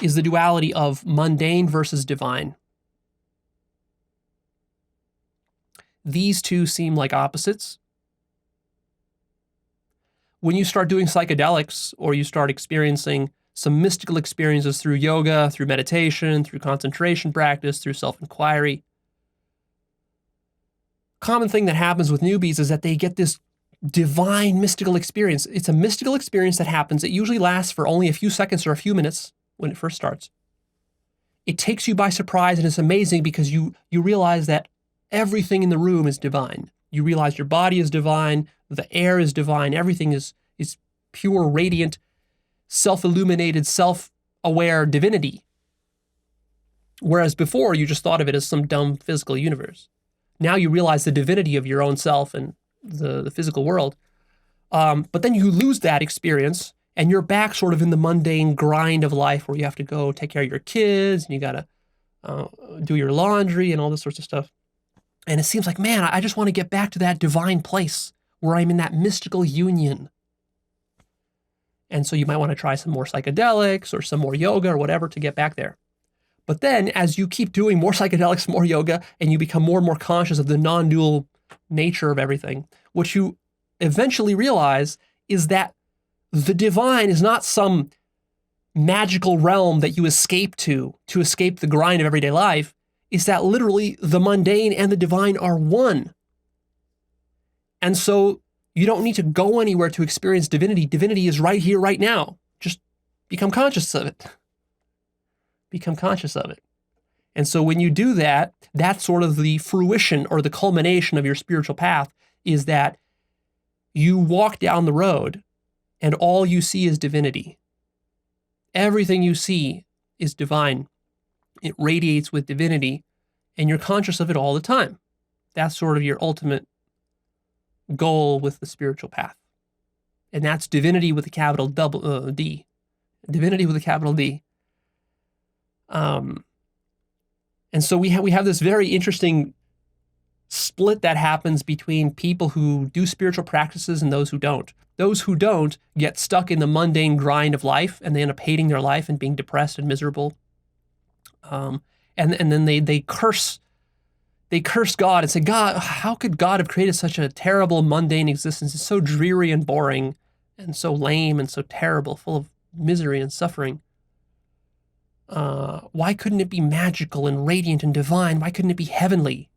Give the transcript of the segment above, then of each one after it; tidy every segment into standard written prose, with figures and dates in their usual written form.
is the duality of mundane versus divine. These two seem like opposites. When you start doing psychedelics or you start experiencing some mystical experiences through yoga, through meditation, through concentration practice, through self-inquiry, common thing that happens with newbies is that they get this divine mystical experience. It's a mystical experience that happens. It usually lasts for only a few seconds or a few minutes when it first starts. It takes you by surprise, and it's amazing because you realize that everything in the room is divine. You realize your body is divine, the air is divine, everything is pure, radiant, self-illuminated, self-aware divinity. Whereas before, you just thought of it as some dumb physical universe. Now you realize the divinity of your own self and the physical world. But then you lose that experience, and you're back sort of in the mundane grind of life where you have to go take care of your kids, and you got to do your laundry and all this sorts of stuff. And it seems like, man, I just want to get back to that divine place where I'm in that mystical union. And so you might want to try some more psychedelics or some more yoga or whatever to get back there. But then as you keep doing more psychedelics, more yoga, and you become more and more conscious of the non-dual nature of everything, what you eventually realize is that the divine is not some magical realm that you escape to escape the grind of everyday life. Is that literally the mundane and the divine are one. And so you don't need to go anywhere to experience divinity. Divinity is right here, right now. Just become conscious of it. Become conscious of it. And so when you do that, that's sort of the fruition or the culmination of your spiritual path, is that you walk down the road and all you see is divinity. Everything you see is divine. It radiates with divinity, and you're conscious of it all the time. That's sort of your ultimate goal with the spiritual path. And that's divinity with a capital D. Divinity with a capital D. And so we have this very interesting split that happens between people who do spiritual practices and those who don't. Those who don't get stuck in the mundane grind of life, and they end up hating their life and being depressed and miserable. And then they curse God and say, God, how could God have created such a terrible, mundane existence? It's so dreary and boring and so lame and so terrible, full of misery and suffering. Why couldn't it be magical and radiant and divine? Why couldn't it be heavenly?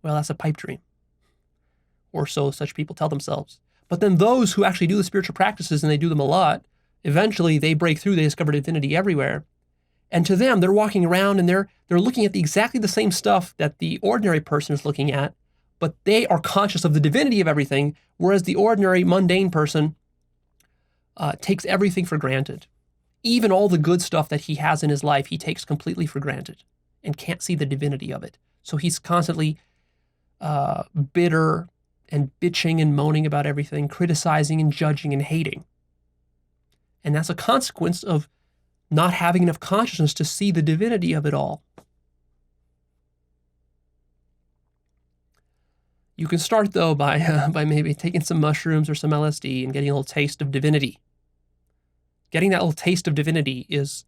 Well, that's a pipe dream. Or so such people tell themselves. But then those who actually do the spiritual practices, and they do them a lot, eventually they break through, they discover divinity everywhere. And to them, they're walking around and they're looking at exactly the same stuff that the ordinary person is looking at, but they are conscious of the divinity of everything, whereas the ordinary, mundane person takes everything for granted. Even all the good stuff that he has in his life, he takes completely for granted and can't see the divinity of it. So he's constantly bitter and bitching and moaning about everything, criticizing and judging and hating. And that's a consequence of not having enough consciousness to see the divinity of it all. You can start, though, by maybe taking some mushrooms or some LSD and getting a little taste of divinity. Getting that little taste of divinity is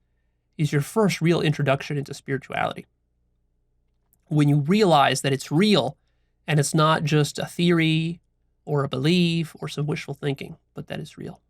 your first real introduction into spirituality. When you realize that it's real and it's not just a theory or a belief or some wishful thinking, but that it's real.